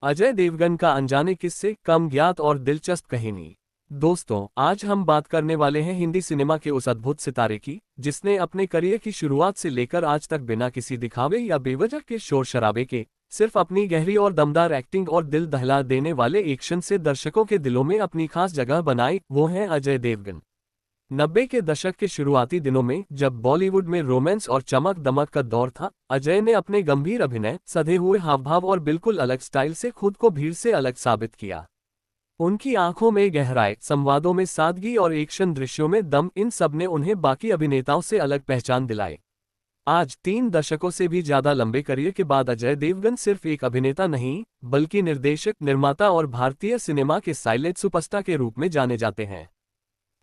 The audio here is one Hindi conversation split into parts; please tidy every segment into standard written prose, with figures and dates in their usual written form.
अजय देवगन का अनजाने किस्से, कम ज्ञात और दिलचस्प कहानी। दोस्तों, आज हम बात करने वाले हैं हिंदी सिनेमा के उस अद्भुत सितारे की, जिसने अपने करियर की शुरुआत से लेकर आज तक बिना किसी दिखावे या बेवजह के शोर शराबे के सिर्फ अपनी गहरी और दमदार एक्टिंग और दिल दहला देने वाले एक्शन से दर्शकों के दिलों में अपनी खास जगह बनाई। वो हैं अजय देवगन। 90 के दशक के शुरुआती दिनों में जब बॉलीवुड में रोमांस और चमक दमक का दौर था, अजय ने अपने गंभीर अभिनय, सधे हुए हावभाव और बिल्कुल अलग स्टाइल से खुद को भीड़ से अलग साबित किया। उनकी आंखों में गहराई, संवादों में सादगी और एक्शन दृश्यों में दम, इन सब ने उन्हें बाकी अभिनेताओं से अलग पहचान दिलाई। आज 3 दशकों से भी ज्यादा लंबे करियर के बाद अजय देवगन सिर्फ एक अभिनेता नहीं, बल्कि निर्देशक, निर्माता और भारतीय सिनेमा के साइलेंट सुपरस्टार के रूप में जाने जाते हैं।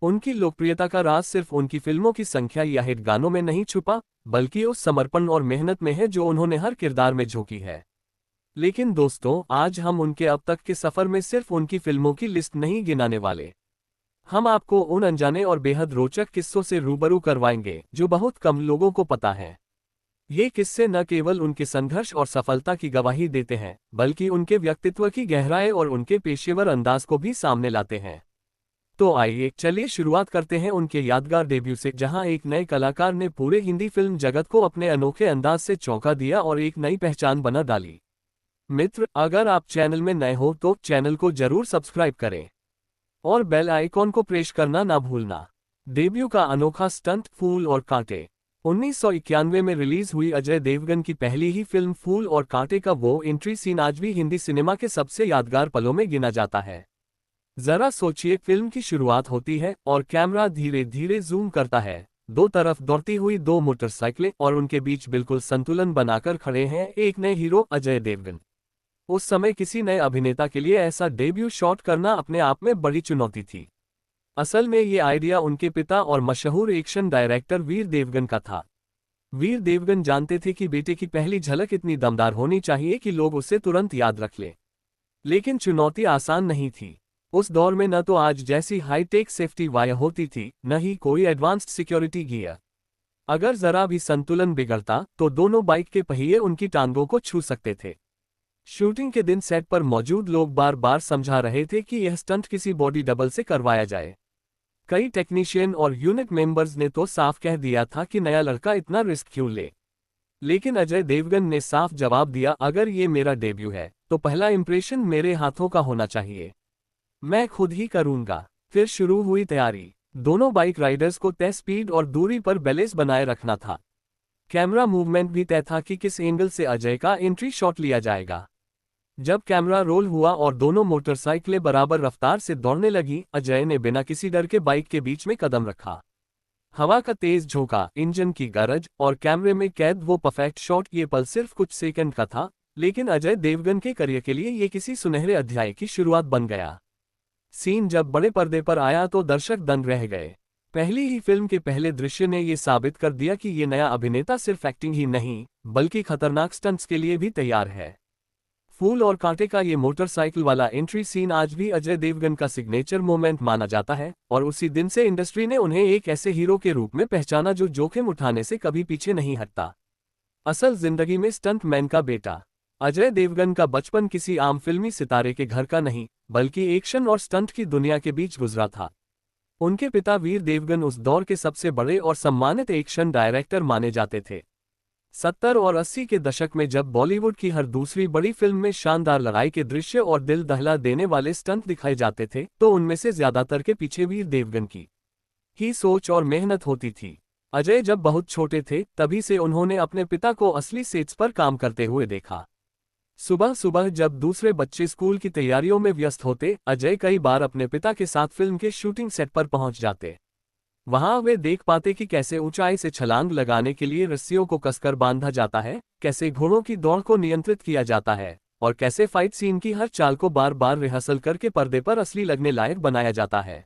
उनकी लोकप्रियता का राज सिर्फ उनकी फिल्मों की संख्या या हिट गानों में नहीं छुपा, बल्कि उस समर्पण और मेहनत में है जो उन्होंने हर किरदार में झोंकी है। लेकिन दोस्तों, आज हम उनके अब तक के सफर में सिर्फ उनकी फिल्मों की लिस्ट नहीं गिनाने वाले। हम आपको उन अनजाने और बेहद रोचक किस्सों से रूबरू करवाएंगे जो बहुत कम लोगों को पता है। ये किस्से न केवल उनके संघर्ष और सफलता की गवाही देते हैं, बल्कि उनके व्यक्तित्व की गहराई और उनके पेशेवर अंदाज को भी सामने लाते हैं। तो आइए चलिए शुरुआत करते हैं उनके यादगार डेब्यू से, जहां एक नए कलाकार ने पूरे हिंदी फिल्म जगत को अपने अनोखे अंदाज से चौंका दिया और एक नई पहचान बना डाली। मित्र, अगर आप चैनल में नए हो तो चैनल को जरूर सब्सक्राइब करें और बेल आइकॉन को प्रेस करना ना भूलना। डेब्यू का अनोखा स्टंट, फूल और कांटे। 1991 में रिलीज हुई अजय देवगन की पहली ही फिल्म फूल और कांटे का वो एंट्री सीन आज भी हिंदी सिनेमा के सबसे यादगार पलों में गिना जाता है। जरा सोचिए, फिल्म की शुरुआत होती है और कैमरा धीरे धीरे जूम करता है। दो तरफ दौड़ती हुई 2 मोटरसाइकिलें और उनके बीच बिल्कुल संतुलन बनाकर खड़े हैं एक नए हीरो, अजय देवगन। उस समय किसी नए अभिनेता के लिए ऐसा डेब्यू शॉट करना अपने आप में बड़ी चुनौती थी। असल में ये आइडिया उनके पिता और मशहूर एक्शन डायरेक्टर वीर देवगन का था। वीर देवगन जानते थे कि बेटे की पहली झलक इतनी दमदार होनी चाहिए कि लोग उसे तुरंत याद रख लें। लेकिन चुनौती आसान नहीं थी। उस दौर में न तो आज जैसी हाईटेक सेफ्टी वायर होती थी, न ही कोई एडवांस्ड सिक्योरिटी गियर। अगर जरा भी संतुलन बिगड़ता तो दोनों बाइक के पहिए उनकी टांगों को छू सकते थे। शूटिंग के दिन सेट पर मौजूद लोग बार बार समझा रहे थे कि यह स्टंट किसी बॉडी डबल से करवाया जाए। कई टेक्नीशियन और यूनिट मेंबर्स ने तो साफ कह दिया था कि नया लड़का इतना रिस्क क्यों ले। लेकिन अजय देवगन ने साफ जवाब दिया, अगर ये मेरा डेब्यू है तो पहला इंप्रेशन मेरे हाथों का होना चाहिए, मैं खुद ही करूंगा। फिर शुरू हुई तैयारी। दोनों बाइक राइडर्स को तय स्पीड और दूरी पर बैलेंस बनाए रखना था। कैमरा मूवमेंट भी तय था कि किस एंगल से अजय का एंट्री शॉट लिया जाएगा। जब कैमरा रोल हुआ और दोनों मोटरसाइकिलें बराबर रफ्तार से दौड़ने लगी, अजय ने बिना किसी डर के बाइक के बीच में कदम रखा। हवा का तेज झोंका, इंजन की गरज और कैमरे में कैद वो परफेक्ट शॉट। ये पल सिर्फ कुछ सेकंड का था, लेकिन अजय देवगन के करियर के लिए ये किसी सुनहरे अध्याय की शुरुआत बन गया। सीन जब बड़े पर्दे पर आया तो दर्शक दंग रह गए। पहली ही फिल्म के पहले दृश्य ने ये साबित कर दिया कि ये नया अभिनेता सिर्फ एक्टिंग ही नहीं, बल्कि खतरनाक स्टंट्स के लिए भी तैयार है। फूल और कांटे का ये मोटरसाइकिल वाला एंट्री सीन आज भी अजय देवगन का सिग्नेचर मोमेंट माना जाता है, और उसी दिन से इंडस्ट्री ने उन्हें एक ऐसे हीरो के रूप में पहचाना जो जोखिम उठाने से कभी पीछे नहीं हटता। असल जिंदगी में स्टंट मैन का बेटा अजय देवगन का बचपन किसी आम फिल्मी सितारे के घर का नहीं, बल्कि एक्शन और स्टंट की दुनिया के बीच गुजरा था। उनके पिता वीर देवगन उस दौर के सबसे बड़े और सम्मानित एक्शन डायरेक्टर माने जाते थे। 70 और 80 के दशक में जब बॉलीवुड की हर दूसरी बड़ी फिल्म में शानदार लड़ाई के दृश्य और दिल दहला देने वाले स्टंट दिखाए जाते थे, तो उनमें से ज्यादातर के पीछे वीर देवगन की ही सोच और मेहनत होती थी। अजय जब बहुत छोटे थे तभी से उन्होंने अपने पिता को असली सेट्स पर काम करते हुए देखा। सुबह सुबह जब दूसरे बच्चे स्कूल की तैयारियों में व्यस्त होते, अजय कई बार अपने पिता के साथ फिल्म के शूटिंग सेट पर पहुंच जाते। वहां वे देख पाते कि कैसे ऊंचाई से छलांग लगाने के लिए रस्सियों को कसकर बांधा जाता है, कैसे घोड़ों की दौड़ को नियंत्रित किया जाता है, और कैसे फाइट सीन की हर चाल को बार बार रिहर्सल करके पर्दे पर असली लगने लायक बनाया जाता है।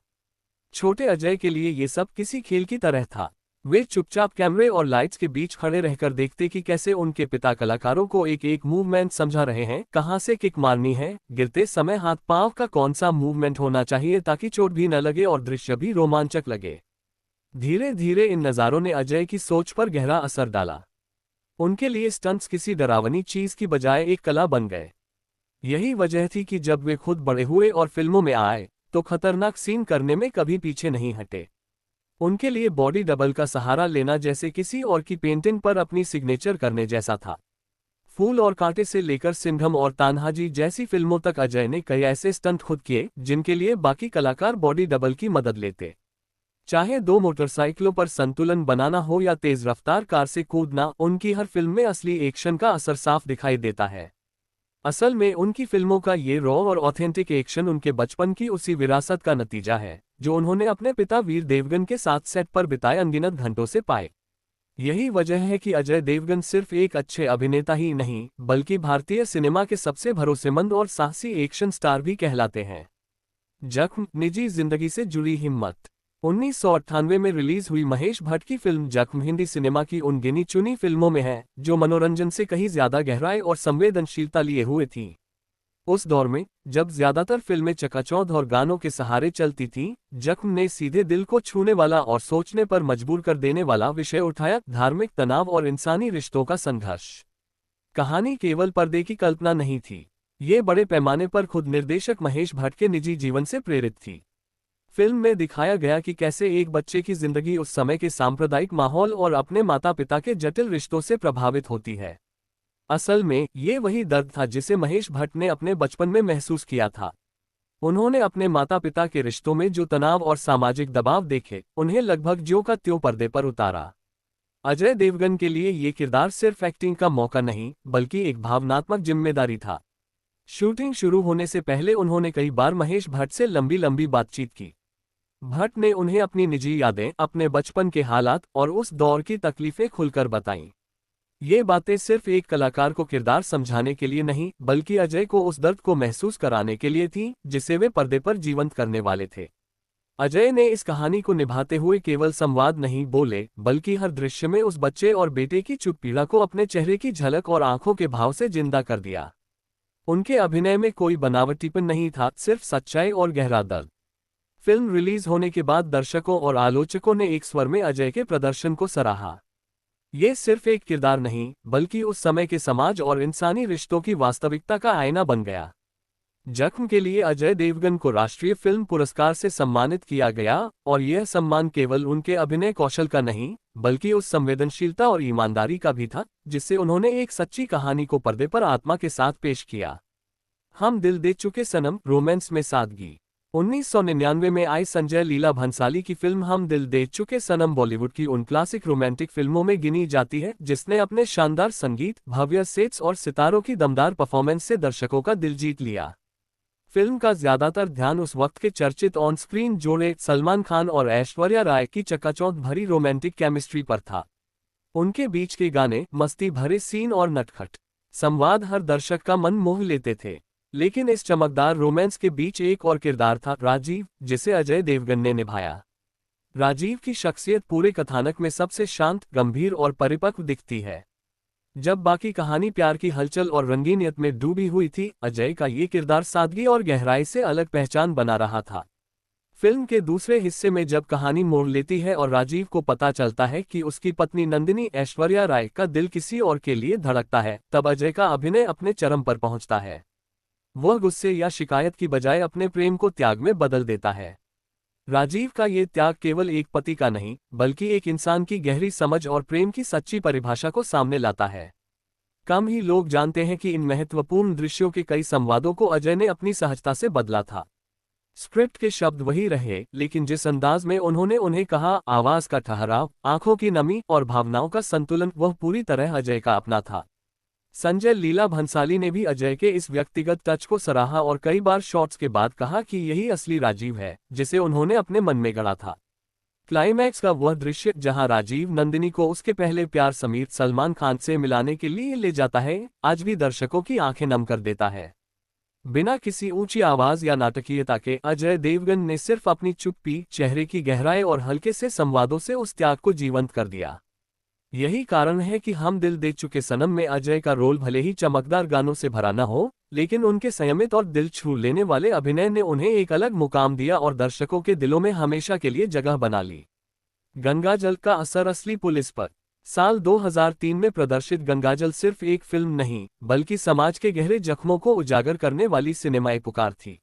छोटे अजय के लिए ये सब किसी खेल की तरह था। वे चुपचाप कैमरे और लाइट्स के बीच खड़े रहकर देखते कि कैसे उनके पिता कलाकारों को एक एक मूवमेंट समझा रहे हैं, कहां से किक मारनी है, गिरते समय हाथ पांव का कौन सा मूवमेंट होना चाहिए ताकि चोट भी न लगे और दृश्य भी रोमांचक लगे। धीरे धीरे इन नज़ारों ने अजय की सोच पर गहरा असर डाला। उनके लिए स्टंट्स किसी डरावनी चीज की बजाय एक कला बन गए। यही वजह थी कि जब वे खुद बड़े हुए और फिल्मों में आए तो खतरनाक सीन करने में कभी पीछे नहीं हटे। उनके लिए बॉडी डबल का सहारा लेना जैसे किसी और की पेंटिंग पर अपनी सिग्नेचर करने जैसा था। फूल और कांटे से लेकर सिंघम और तान्हाजी जैसी फिल्मों तक अजय ने कई ऐसे स्टंट खुद किए जिनके लिए बाकी कलाकार बॉडी डबल की मदद लेते। चाहे दो मोटरसाइकिलों पर संतुलन बनाना हो या तेज रफ्तार कार से कूदना, उनकी हर फिल्म में असली एक्शन का असर साफ दिखाई देता है। असल में उनकी फिल्मों का ये रॉ और ऑथेंटिक एक्शन उनके बचपन की उसी विरासत का नतीजा है जो उन्होंने अपने पिता वीर देवगन के साथ सेट पर बिताए अनगिनत घंटों से पाए। यही वजह है कि अजय देवगन सिर्फ एक अच्छे अभिनेता ही नहीं बल्कि भारतीय सिनेमा के सबसे भरोसेमंद और साहसी एक्शन स्टार भी कहलाते हैं। जख्म, निजी जिंदगी से जुड़ी हिम्मत। 1998 में रिलीज हुई महेश भट्ट की फिल्म जख्म हिंदी सिनेमा की उन गिनी चुनी फिल्मों में है जो मनोरंजन से कहीं ज्यादा गहराई और संवेदनशीलता लिए हुए थी। उस दौर में जब ज्यादातर फिल्में चकाचौंध और गानों के सहारे चलती थीं, जख्म ने सीधे दिल को छूने वाला और सोचने पर मजबूर कर देने वाला विषय उठाया, धार्मिक तनाव और इंसानी रिश्तों का संघर्ष। कहानी केवल पर्दे की कल्पना नहीं थी, ये बड़े पैमाने पर खुद निर्देशक महेश भट्ट के निजी जीवन से प्रेरित थी। फिल्म में दिखाया गया कि कैसे एक बच्चे की जिंदगी उस समय के सांप्रदायिक माहौल और अपने माता पिता के जटिल रिश्तों से प्रभावित होती है। असल में ये वही दर्द था जिसे महेश भट्ट ने अपने बचपन में महसूस किया था। उन्होंने अपने माता पिता के रिश्तों में जो तनाव और सामाजिक दबाव देखे, उन्हें लगभग ज्यों का त्यों पर्दे पर उतारा। अजय देवगन के लिए ये किरदार सिर्फ एक्टिंग का मौका नहीं बल्कि एक भावनात्मक जिम्मेदारी था। शूटिंग शुरू होने से पहले उन्होंने कई बार महेश भट्ट से लंबी लंबी बातचीत की। भट्ट ने उन्हें अपनी निजी यादें, अपने बचपन के हालात और उस दौर की तकलीफें खुलकर बताईं। ये बातें सिर्फ एक कलाकार को किरदार समझाने के लिए नहीं बल्कि अजय को उस दर्द को महसूस कराने के लिए थीं जिसे वे पर्दे पर जीवंत करने वाले थे। अजय ने इस कहानी को निभाते हुए केवल संवाद नहीं बोले बल्कि हर दृश्य में उस बच्चे और बेटे की चुप पीड़ा को अपने चेहरे की झलक और आंखों के भाव से जिंदा कर दिया। उनके अभिनय में कोई बनावटीपन नहीं था, सिर्फ सच्चाई और गहरा दर्द। फिल्म रिलीज होने के बाद दर्शकों और आलोचकों ने एक स्वर में अजय के प्रदर्शन को सराहा। ये सिर्फ एक किरदार नहीं बल्कि उस समय के समाज और इंसानी रिश्तों की वास्तविकता का आईना बन गया। जख्म के लिए अजय देवगन को राष्ट्रीय फिल्म पुरस्कार से सम्मानित किया गया और यह सम्मान केवल उनके अभिनय कौशल का नहीं बल्कि उस संवेदनशीलता और ईमानदारी का भी था जिससे उन्होंने एक सच्ची कहानी को पर्दे पर आत्मा के साथ पेश किया। हम दिल दे चुके सनम, रोमांस में सादगी। 1999 में आई संजय लीला भंसाली की फिल्म हम दिल दे चुके सनम बॉलीवुड की उन क्लासिक रोमांटिक फिल्मों में गिनी जाती है जिसने अपने शानदार संगीत, भव्य सेट्स और सितारों की दमदार परफॉर्मेंस से दर्शकों का दिल जीत लिया। फिल्म का ज्यादातर ध्यान उस वक्त के चर्चित ऑन स्क्रीन जोड़े सलमान खान और ऐश्वर्या राय की चकाचौंध भरी रोमांटिक केमिस्ट्री पर था। उनके बीच के गाने, मस्ती भरे सीन और नटखट संवाद हर दर्शक का मन मोह लेते थे। लेकिन इस चमकदार रोमांस के बीच एक और किरदार था, राजीव, जिसे अजय देवगन ने निभाया। राजीव की शख्सियत पूरे कथानक में सबसे शांत, गंभीर और परिपक्व दिखती है। जब बाकी कहानी प्यार की हलचल और रंगीनियत में डूबी हुई थी, अजय का ये किरदार सादगी और गहराई से अलग पहचान बना रहा था। फिल्म के दूसरे हिस्से में जब कहानी मोड़ लेती है और राजीव को पता चलता है कि उसकी पत्नी नंदिनी ऐश्वर्या राय का दिल किसी और के लिए धड़कता है, तब अजय का अभिनय अपने चरम पर पहुंचता है। वह गुस्से या शिकायत की बजाय अपने प्रेम को त्याग में बदल देता है। राजीव का ये त्याग केवल एक पति का नहीं बल्कि एक इंसान की गहरी समझ और प्रेम की सच्ची परिभाषा को सामने लाता है। कम ही लोग जानते हैं कि इन महत्वपूर्ण दृश्यों के कई संवादों को अजय ने अपनी सहजता से बदला था। स्क्रिप्ट के शब्द वही रहे लेकिन जिस अंदाज में उन्होंने उन्हें कहा, आवाज का ठहराव, आंखों की नमी और भावनाओं का संतुलन, वह पूरी तरह अजय का अपना था। संजय लीला भंसाली ने भी अजय के इस व्यक्तिगत टच को सराहा और कई बार शॉट्स के बाद कहा कि यही असली राजीव है जिसे उन्होंने अपने मन में गढ़ा था। क्लाइमैक्स का वह दृश्य जहां राजीव नंदिनी को उसके पहले प्यार समीर सलमान खान से मिलाने के लिए ले जाता है, आज भी दर्शकों की आंखें नम कर देता है। बिना किसी ऊंची आवाज या नाटकीयता के अजय देवगन ने सिर्फ अपनी चुप्पी, चेहरे की गहराई और हल्के से संवादों से उस त्याग को जीवंत कर दिया। यही कारण है कि हम दिल दे चुके सनम में अजय का रोल भले ही चमकदार गानों से भरा न हो, लेकिन उनके संयमित और दिल छू लेने वाले अभिनय ने उन्हें एक अलग मुकाम दिया और दर्शकों के दिलों में हमेशा के लिए जगह बना ली। गंगा जल का असर, असली पुलिस पर। साल 2003 में प्रदर्शित गंगाजल सिर्फ एक फिल्म नहीं, बल्कि समाज के गहरे जख्मों को उजागर करने वाली सिनेमाई पुकार थी।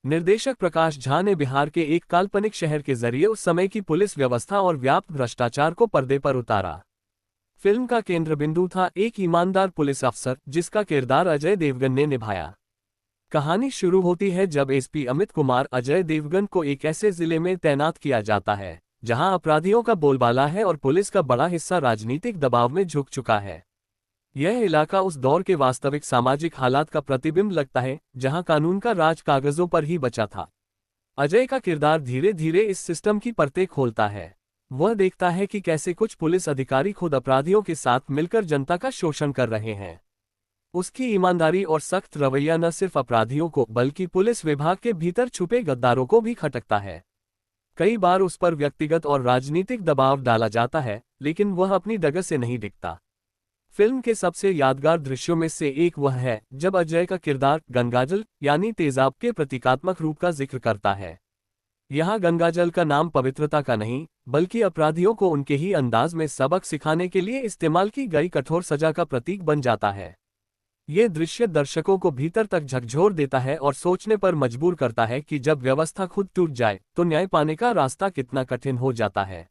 निर्देशक प्रकाश झा ने बिहार के एक काल्पनिक शहर के जरिए उस समय की पुलिस व्यवस्था और व्याप्त भ्रष्टाचार को पर्दे पर उतारा। फिल्म का केंद्र बिंदु था एक ईमानदार पुलिस अफसर, जिसका किरदार अजय देवगन ने निभाया। कहानी शुरू होती है जब एसपी अमित कुमार अजय देवगन को एक ऐसे जिले में तैनात किया जाता है जहां अपराधियों का बोलबाला है और पुलिस का बड़ा हिस्सा राजनीतिक दबाव में झुक चुका है। यह इलाका उस दौर के वास्तविक सामाजिक हालात का प्रतिबिंब लगता है, जहां कानून का राज कागजों पर ही बचा था। अजय का किरदार धीरे धीरे इस सिस्टम की परतें खोलता है। वह देखता है कि कैसे कुछ पुलिस अधिकारी खुद अपराधियों के साथ मिलकर जनता का शोषण कर रहे हैं। उसकी ईमानदारी और सख्त रवैया न सिर्फ अपराधियों को बल्कि पुलिस विभाग के भीतर छुपे गद्दारों को भी खटकता है। कई बार उस पर व्यक्तिगत और राजनीतिक दबाव डाला जाता है, लेकिन वह अपनी डगर से नहीं डिगता। फिल्म के सबसे यादगार दृश्यों में से एक वह है जब अजय का किरदार गंगाजल यानी तेजाब के प्रतीकात्मक रूप का जिक्र करता है। यहाँ गंगाजल का नाम पवित्रता का नहीं, बल्कि अपराधियों को उनके ही अंदाज में सबक सिखाने के लिए इस्तेमाल की गई कठोर सजा का प्रतीक बन जाता है। ये दृश्य दर्शकों को भीतर तक झकझोर देता है और सोचने पर मजबूर करता है कि जब व्यवस्था खुद टूट जाए तो न्याय पाने का रास्ता कितना कठिन हो जाता है।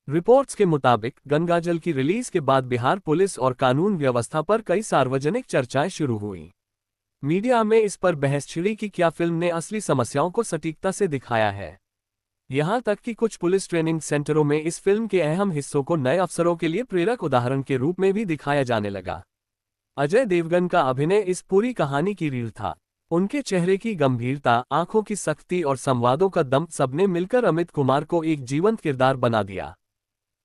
रिपोर्ट्स के मुताबिक गंगाजल की रिलीज के बाद बिहार पुलिस और कानून व्यवस्था पर कई सार्वजनिक चर्चाएं शुरू हुई। मीडिया में इस पर बहस छिड़ी कि क्या फिल्म ने असली समस्याओं को सटीकता से दिखाया है। यहां तक कि कुछ पुलिस ट्रेनिंग सेंटरों में इस फिल्म के अहम हिस्सों को नए अफसरों के लिए प्रेरक उदाहरण के रूप में भी दिखाया जाने लगा। अजय देवगन का अभिनय इस पूरी कहानी की रीढ़ था। उनके चेहरे की गंभीरता, आंखों की सख्ती और संवादों का दम सबने मिलकर अमित कुमार को एक जीवंत किरदार बना दिया।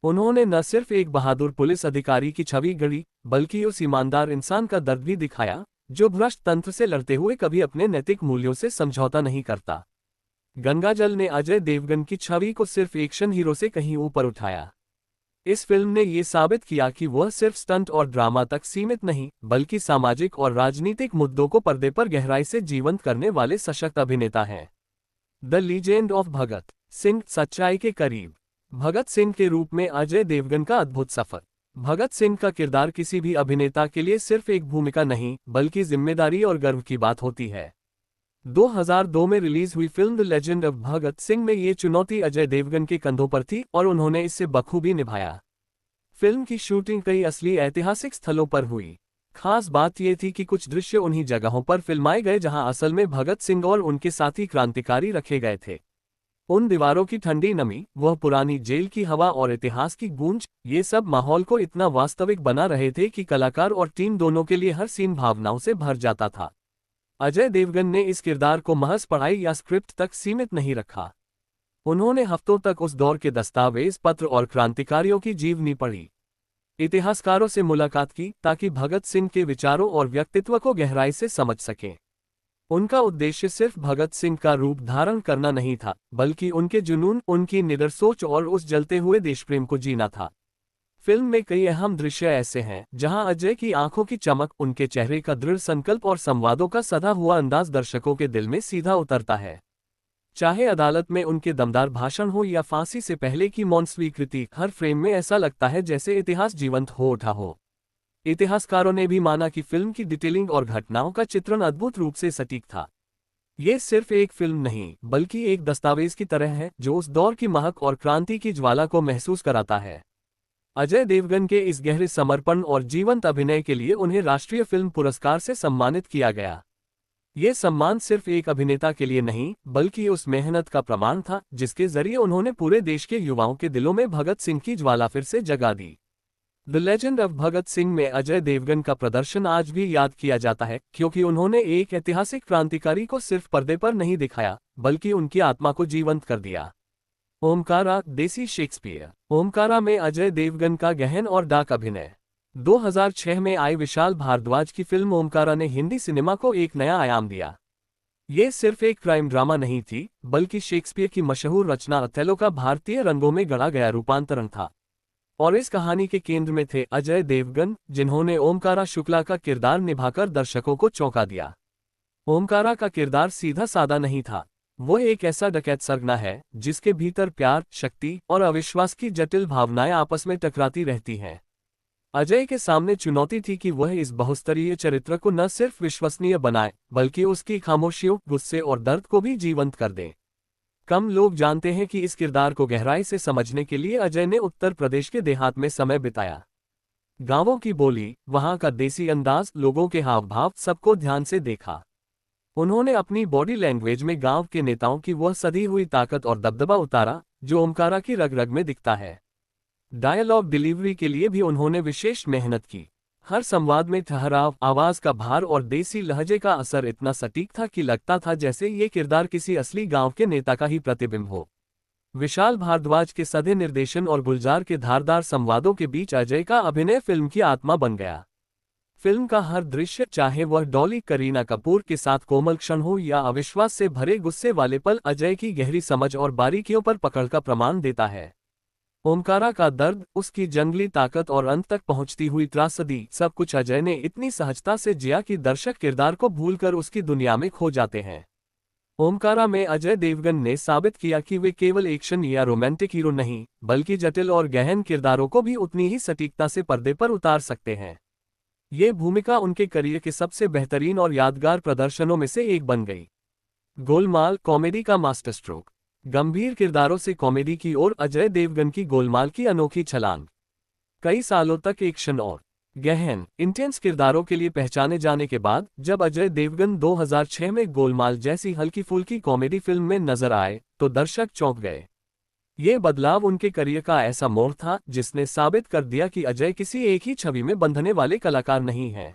उन्होंने न सिर्फ एक बहादुर पुलिस अधिकारी की छवि गढ़ी, बल्कि उस ईमानदार इंसान का दर्द भी दिखाया जो भ्रष्ट तंत्र से लड़ते हुए कभी अपने नैतिक मूल्यों से समझौता नहीं करता। गंगाजल ने अजय देवगन की छवि को सिर्फ एक्शन हीरो से कहीं ऊपर उठाया। इस फिल्म ने ये साबित किया कि वह सिर्फ स्टंट और ड्रामा तक सीमित नहीं, बल्कि सामाजिक और राजनीतिक मुद्दों को पर्दे पर गहराई से जीवंत करने वाले सशक्त अभिनेता हैं। The legend of Bhagat Singh, सच्चाई के करीब। भगत सिंह के रूप में अजय देवगन का अद्भुत सफर। भगत सिंह का किरदार किसी भी अभिनेता के लिए सिर्फ एक भूमिका नहीं, बल्कि जिम्मेदारी और गर्व की बात होती है। 2002 में रिलीज हुई film the legend of Bhagat Singh में ये चुनौती अजय देवगन के कंधों पर थी और उन्होंने इससे बखूबी निभाया। फिल्म की शूटिंग कई असली ऐतिहासिक स्थलों पर हुई। खास बात यह थी कि कुछ दृश्य उन्हीं जगहों पर फिल्माए गए जहां असल में भगत सिंह और उनके साथी क्रांतिकारी रखे गए थे। उन दीवारों की ठंडी नमी, वह पुरानी जेल की हवा और इतिहास की गूंज, ये सब माहौल को इतना वास्तविक बना रहे थे कि कलाकार और टीम दोनों के लिए हर सीन भावनाओं से भर जाता था। अजय देवगन ने इस किरदार को महज पढ़ाई या स्क्रिप्ट तक सीमित नहीं रखा। उन्होंने हफ्तों तक उस दौर के दस्तावेज, पत्र और क्रांतिकारियों की जीवनी पढ़ी, इतिहासकारों से मुलाकात की, ताकि भगत सिंह के विचारों और व्यक्तित्व को गहराई से समझ सकें। उनका उद्देश्य सिर्फ भगत सिंह का रूप धारण करना नहीं था, बल्कि उनके जुनून, उनकी निडर सोच और उस जलते हुए देशप्रेम को जीना था। फिल्म में कई अहम दृश्य ऐसे हैं जहां अजय की आंखों की चमक, उनके चेहरे का दृढ़ संकल्प और संवादों का सधा हुआ अंदाज दर्शकों के दिल में सीधा उतरता है। चाहे अदालत में उनके दमदार भाषण हो या फांसी से पहले की मौन स्वीकृति, हर फ्रेम में ऐसा लगता है जैसे इतिहास जीवंत हो उठा हो। इतिहासकारों ने भी माना कि फिल्म की डिटेलिंग और घटनाओं का चित्रण अद्भुत रूप से सटीक था। ये सिर्फ एक फिल्म नहीं, बल्कि एक दस्तावेज की तरह है जो उस दौर की महक और क्रांति की ज्वाला को महसूस कराता है। अजय देवगन के इस गहरे समर्पण और जीवंत अभिनय के लिए उन्हें राष्ट्रीय फिल्म पुरस्कार से सम्मानित किया गया। ये सम्मान सिर्फ एक अभिनेता के लिए नहीं, बल्कि उस मेहनत का प्रमाण था जिसके जरिए उन्होंने पूरे देश के युवाओं के दिलों में भगत सिंह की ज्वाला फिर से जगा दी। The legend of Bhagat Singh में अजय देवगन का प्रदर्शन आज भी याद किया जाता है, क्योंकि उन्होंने एक ऐतिहासिक क्रांतिकारी को सिर्फ पर्दे पर नहीं दिखाया, बल्कि उनकी आत्मा को जीवंत कर दिया। ओमकारा, देसी शेक्सपियर। ओमकारा में अजय देवगन का गहन और डार्क अभिनय। 2006 में आई विशाल भारद्वाज की फिल्म ओमकारा ने हिंदी सिनेमा को एक नया आयाम दिया। ये सिर्फ एक क्राइम ड्रामा नहीं थी, बल्कि शेक्सपियर की मशहूर रचना ओथेलो का भारतीय रंगों में गढ़ा गया रूपांतरण था। और इस कहानी के केंद्र में थे अजय देवगन, जिन्होंने ओमकारा शुक्ला का किरदार निभाकर दर्शकों को चौंका दिया। ओमकारा का किरदार सीधा सादा नहीं था। वो एक ऐसा डकैत सरगना है जिसके भीतर प्यार, शक्ति और अविश्वास की जटिल भावनाएं आपस में टकराती रहती हैं। अजय के सामने चुनौती थी कि वह इस बहुस्तरीय चरित्र को न सिर्फ विश्वसनीय बनाए बल्कि उसकी खामोशियों, गुस्से और दर्द को भी जीवंत कर दे। कम लोग जानते हैं कि इस किरदार को गहराई से समझने के लिए अजय ने उत्तर प्रदेश के देहात में समय बिताया। गांवों की बोली, वहां का देसी अंदाज, लोगों के हाव भाव सबको ध्यान से देखा। उन्होंने अपनी बॉडी लैंग्वेज में गांव के नेताओं की वह सधी हुई ताकत और दबदबा उतारा जो ओमकारा की रग रग में दिखता है। डायलॉग डिलीवरी के लिए भी उन्होंने विशेष मेहनत की। हर संवाद में ठहराव, आवाज का भार और देसी लहजे का असर इतना सटीक था कि लगता था जैसे ये किरदार किसी असली गांव के नेता का ही प्रतिबिंब हो। विशाल भारद्वाज के सधे निर्देशन और गुलजार के धारदार संवादों के बीच अजय का अभिनय फिल्म की आत्मा बन गया। फिल्म का हर दृश्य, चाहे वह डॉली करीना कपूर के साथ कोमल क्षण हो या अविश्वास से भरे गुस्से वाले पल, अजय की गहरी समझ और बारीकियों पर पकड़ का प्रमाण देता है। ओमकारा का दर्द, उसकी जंगली ताकत और अंत तक पहुंचती हुई त्रासदी, सब कुछ अजय ने इतनी सहजता से जिया कि दर्शक किरदार को भूलकर उसकी दुनिया में खो जाते हैं। ओमकारा में अजय देवगन ने साबित किया कि वे केवल एक्शन या रोमांटिक हीरो नहीं, बल्कि जटिल और गहन किरदारों को भी उतनी ही सटीकता से पर्दे पर उतार सकते हैं। ये भूमिका उनके करियर के सबसे बेहतरीन और यादगार प्रदर्शनों में से एक बन गई। गोलमाल, कॉमेडी का मास्टरस्ट्रोक। गंभीर किरदारों से कॉमेडी की ओर अजय देवगन की गोलमाल की अनोखी छलांग। कई सालों तक एक्शन और गहन, इंटेंस किरदारों के लिए पहचाने जाने के बाद जब अजय देवगन 2006 में गोलमाल जैसी हल्की फुल्की कॉमेडी फिल्म में नजर आए तो दर्शक चौंक गए। ये बदलाव उनके करियर का ऐसा मोड़ था जिसने साबित कर दिया कि अजय किसी एक ही छवि में बंधने वाले कलाकार नहीं हैं।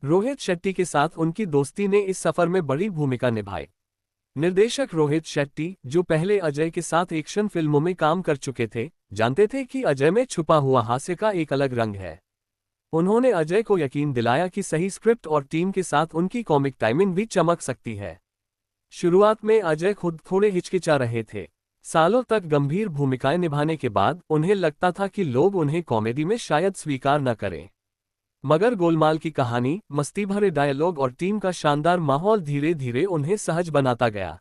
रोहित शेट्टी के साथ उनकी दोस्ती ने इस सफर में बड़ी भूमिका निभाई। निर्देशक रोहित शेट्टी, जो पहले अजय के साथ एक्शन फिल्मों में काम कर चुके थे, जानते थे कि अजय में छुपा हुआ हास्य का एक अलग रंग है। उन्होंने अजय को यकीन दिलाया कि सही स्क्रिप्ट और टीम के साथ उनकी कॉमिक टाइमिंग भी चमक सकती है। शुरुआत में अजय खुद थोड़े हिचकिचा रहे थे। सालों तक गंभीर भूमिकाएं निभाने के बाद उन्हें लगता था कि लोग उन्हें कॉमेडी में शायद स्वीकार न करें। मगर गोलमाल की कहानी, मस्ती भरे डायलॉग और टीम का शानदार माहौल धीरे धीरे उन्हें सहज बनाता गया।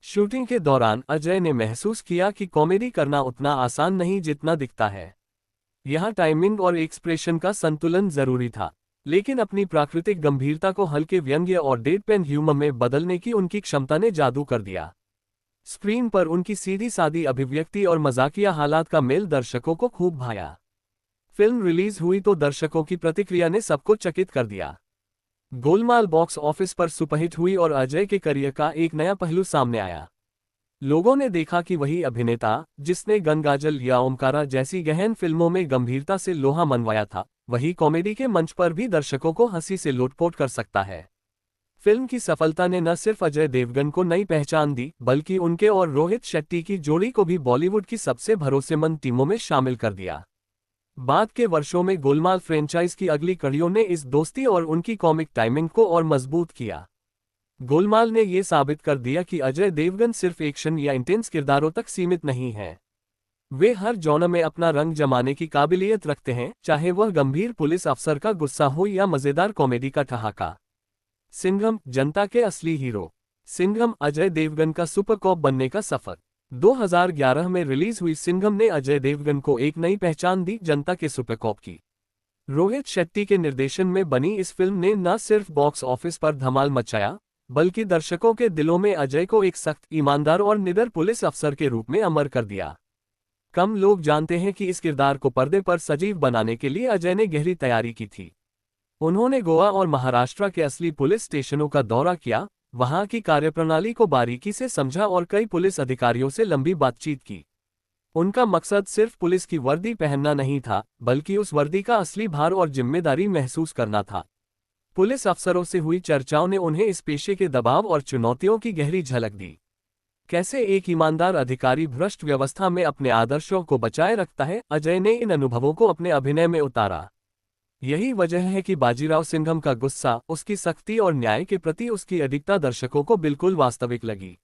शूटिंग के दौरान अजय ने महसूस किया कि कॉमेडी करना उतना आसान नहीं जितना दिखता है। यहाँ टाइमिंग और एक्सप्रेशन का संतुलन जरूरी था, लेकिन अपनी प्राकृतिक गंभीरता को हल्के व्यंग्य और डेडपैन ह्यूमर में बदलने की उनकी क्षमता ने जादू कर दिया। स्क्रीन पर उनकी सीधी सादी अभिव्यक्ति और मजाकिया हालात का मेल दर्शकों को खूब भाया। फिल्म रिलीज हुई तो दर्शकों की प्रतिक्रिया ने सबको चकित कर दिया। गोलमाल बॉक्स ऑफिस पर सुपरहिट हुई और अजय के करियर का एक नया पहलू सामने आया। लोगों ने देखा कि वही अभिनेता जिसने गंगाजल या ओमकारा जैसी गहन फिल्मों में गंभीरता से लोहा मनवाया था, वही कॉमेडी के मंच पर भी दर्शकों को हंसी से लोटपोट कर सकता है। फिल्म की सफलता ने न सिर्फ अजय देवगन को नई पहचान दी, बल्कि उनके और रोहित शेट्टी की जोड़ी को भी बॉलीवुड की सबसे भरोसेमंद टीमों में शामिल कर दिया। बाद के वर्षों में गोलमाल फ्रेंचाइज की अगली कड़ियों ने इस दोस्ती और उनकी कॉमिक टाइमिंग को और मजबूत किया। गोलमाल ने यह साबित कर दिया कि अजय देवगन सिर्फ एक्शन या इंटेंस किरदारों तक सीमित नहीं हैं। वे हर जॉनर में अपना रंग जमाने की काबिलियत रखते हैं, चाहे वह गंभीर पुलिस अफसर का गुस्सा हो या मजेदार कॉमेडी का ठहाका। सिंघम, जनता के असली हीरो। सिंघम, अजय देवगन का सुपर कॉप बनने का सफर। 2011 में रिलीज हुई सिंघम ने अजय देवगन को एक नई पहचान दी, जनता के सुपर कॉप की। रोहित शेट्टी के निर्देशन में बनी इस फिल्म ने न सिर्फ बॉक्स ऑफिस पर धमाल मचाया, बल्कि दर्शकों के दिलों में अजय को एक सख्त, ईमानदार और निडर पुलिस अफसर के रूप में अमर कर दिया। कम लोग जानते हैं कि इस किरदार को पर्दे पर सजीव बनाने के लिए अजय ने गहरी तैयारी की थी। उन्होंने गोवा और महाराष्ट्र के असली पुलिस स्टेशनों का दौरा किया, वहां की कार्यप्रणाली को बारीकी से समझा और कई पुलिस अधिकारियों से लंबी बातचीत की। उनका मकसद सिर्फ पुलिस की वर्दी पहनना नहीं था, बल्कि उस वर्दी का असली भार और जिम्मेदारी महसूस करना था। पुलिस अफसरों से हुई चर्चाओं ने उन्हें इस पेशे के दबाव और चुनौतियों की गहरी झलक दी। कैसे एक ईमानदार अधिकारी भ्रष्ट व्यवस्था में अपने आदर्शों को बचाए रखता है, अजय ने इन अनुभवों को अपने अभिनय में उतारा। यही वजह है कि बाजीराव सिंघम का गुस्सा, उसकी सख्ती और न्याय के प्रति उसकी अडिगता दर्शकों को बिल्कुल वास्तविक लगी।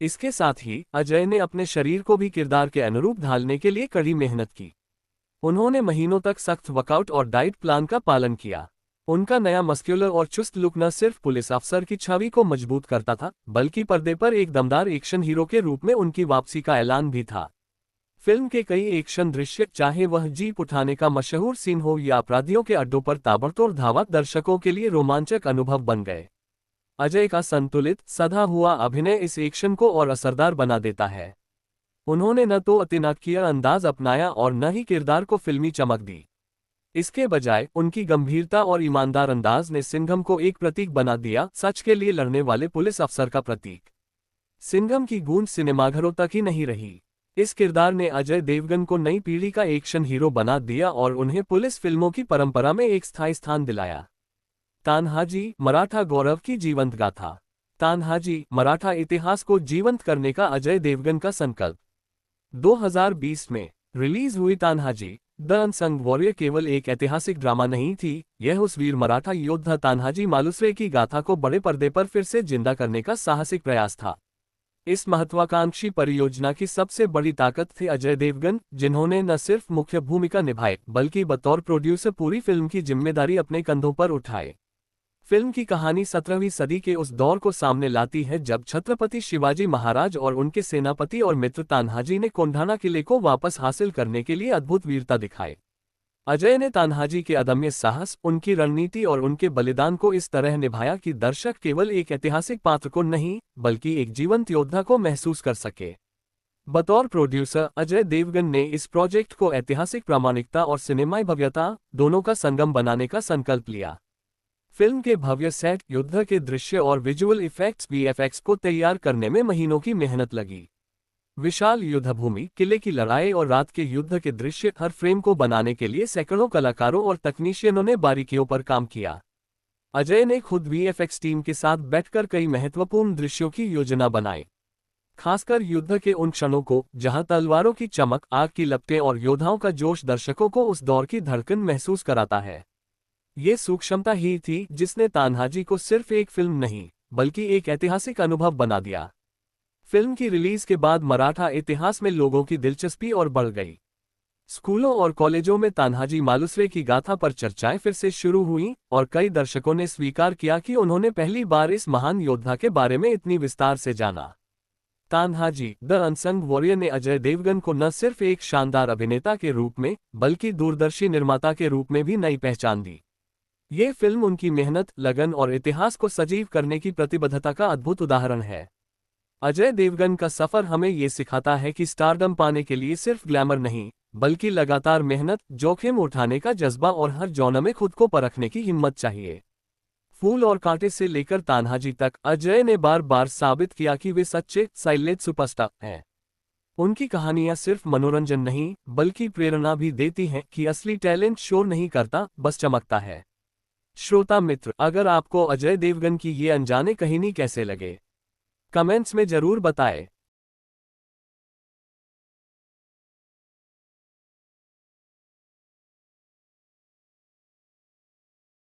इसके साथ ही अजय ने अपने शरीर को भी किरदार के अनुरूप ढालने के लिए कड़ी मेहनत की। उन्होंने महीनों तक सख्त वर्कआउट और डाइट प्लान का पालन किया। उनका नया मस्क्यूलर और चुस्त लुक न सिर्फ पुलिस अफसर की छवि को मजबूत करता था, बल्कि पर्दे पर एक दमदार एक्शन हीरो के रूप में उनकी वापसी का ऐलान भी था। फिल्म के कई एक्शन दृश्य, चाहे वह जीप उठाने का मशहूर सीन हो या अपराधियों के अड्डों पर ताबड़तोड़ धावा, दर्शकों के लिए रोमांचक अनुभव बन गए। अजय का संतुलित, सधा हुआ अभिनय इस एक्शन को और असरदार बना देता है। उन्होंने न तो अतिनाटकीय अंदाज अपनाया और न ही किरदार को फिल्मी चमक दी। इसके बजाय उनकी गंभीरता और ईमानदार अंदाज ने सिंघम को एक प्रतीक बना दिया, सच के लिए लड़ने वाले पुलिस अफसर का प्रतीक। सिंघम की गूंज सिनेमाघरों तक ही नहीं रही, इस किरदार ने अजय देवगन को नई पीढ़ी का एक्शन हीरो बना दिया और उन्हें पुलिस फिल्मों की परंपरा में एक स्थायी स्थान दिलाया। तान्हाजी, मराठा गौरव की जीवंत गाथा। तान्हाजी, मराठा इतिहास को जीवंत करने का अजय देवगन का संकल्प। 2020 में रिलीज हुई तान्हाजी द अनसंग वॉरियर केवल एक ऐतिहासिक ड्रामा नहीं थी, यह उस वीर मराठा योद्धा तान्हाजी मालुसरे की गाथा को बड़े पर्दे पर फिर से जिंदा करने का साहसिक प्रयास था। इस महत्वाकांक्षी परियोजना की सबसे बड़ी ताकत थे अजय देवगन, जिन्होंने न सिर्फ मुख्य भूमिका निभाई बल्कि बतौर प्रोड्यूसर पूरी फिल्म की जिम्मेदारी अपने कंधों पर उठाए। फिल्म की कहानी 17वीं सदी के उस दौर को सामने लाती है जब छत्रपति शिवाजी महाराज और उनके सेनापति और मित्र तान्हाजी ने कोंढाणा किले को वापस हासिल करने के लिए अद्भुत वीरता दिखाई। अजय ने तान्हाजी के अदम्य साहस, उनकी रणनीति और उनके बलिदान को इस तरह निभाया कि दर्शक केवल एक ऐतिहासिक पात्र को नहीं, बल्कि एक जीवंत योद्धा को महसूस कर सके। बतौर प्रोड्यूसर अजय देवगन ने इस प्रोजेक्ट को ऐतिहासिक प्रामाणिकता और सिनेमाई भव्यता दोनों का संगम बनाने का संकल्प लिया। फिल्म के भव्य सेट, युद्ध के दृश्य और विजुअल इफेक्ट्स वीएफएक्स को तैयार करने में महीनों की मेहनत लगी। विशाल युद्धभूमि, किले की लड़ाई और रात के युद्ध के दृश्य, हर फ्रेम को बनाने के लिए सैकड़ों कलाकारों और तकनीशियनों ने बारीकियों पर काम किया। अजय ने खुद वीएफएक्स टीम के साथ बैठकर कई महत्वपूर्ण दृश्यों की योजना बनाई, खासकर युद्ध के उन क्षणों को जहां तलवारों की चमक, आग की लपटें और योद्धाओं का जोश दर्शकों को उस दौर की धड़कन महसूस कराता है। ये सूक्ष्मता ही थी जिसने तान्हाजी को सिर्फ एक फिल्म नहीं, बल्कि एक ऐतिहासिक अनुभव बना दिया। फिल्म की रिलीज के बाद मराठा इतिहास में लोगों की दिलचस्पी और बढ़ गई। स्कूलों और कॉलेजों में तान्हाजी मालुसरे की गाथा पर चर्चाएं फिर से शुरू हुईं और कई दर्शकों ने स्वीकार किया कि उन्होंने पहली बार इस महान योद्धा के बारे में इतनी विस्तार से जाना। तान्हाजी द अनसंग वॉरियर ने अजय देवगन को न सिर्फ एक शानदार अभिनेता के रूप में, बल्कि दूरदर्शी निर्माता के रूप में भी नई पहचान दी। ये फिल्म उनकी मेहनत, लगन और इतिहास को सजीव करने की प्रतिबद्धता का अद्भुत उदाहरण है। अजय देवगन का सफर हमें ये सिखाता है कि स्टारडम पाने के लिए सिर्फ ग्लैमर नहीं, बल्कि लगातार मेहनत, जोखिम उठाने का जज्बा और हर जॉनर में खुद को परखने की हिम्मत चाहिए। फूल और कांटे से लेकर तान्हाजी तक अजय ने बार बार साबित किया कि वे सच्चे साइलेंट सुपरस्टार हैं। उनकी कहानियां सिर्फ मनोरंजन नहीं, बल्कि प्रेरणा भी देती हैं कि असली टैलेंट शोर नहीं करता, बस चमकता है। श्रोता मित्र, अगर आपको अजय देवगन की ये अनजाने कहानी कैसे लगे, कमेंट्स में जरूर बताएं।